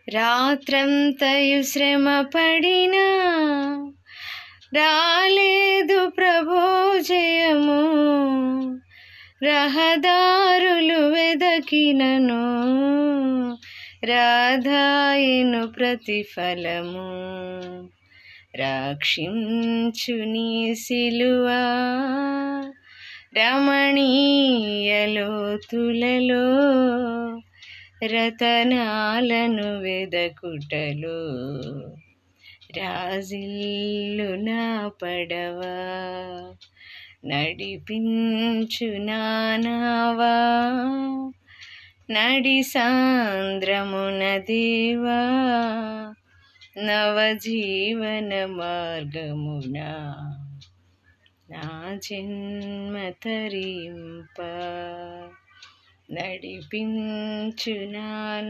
రాత్రంతయు శ్రమ పడినా రాలేదు ప్రభో జయము. రహదారులు వెదకినను రాధాయను ప్రతిఫలము. రక్షించు నీ సిలువా రమణీయ లోతులలో, రతనాలను వెదకుటలో రాజిల్లు నా పడవా. నడిపించు నా నావా నడి సాంద్రమున దేవా, నవజీవన మార్గమున నా జన్మ తరింప. నడిపించు నా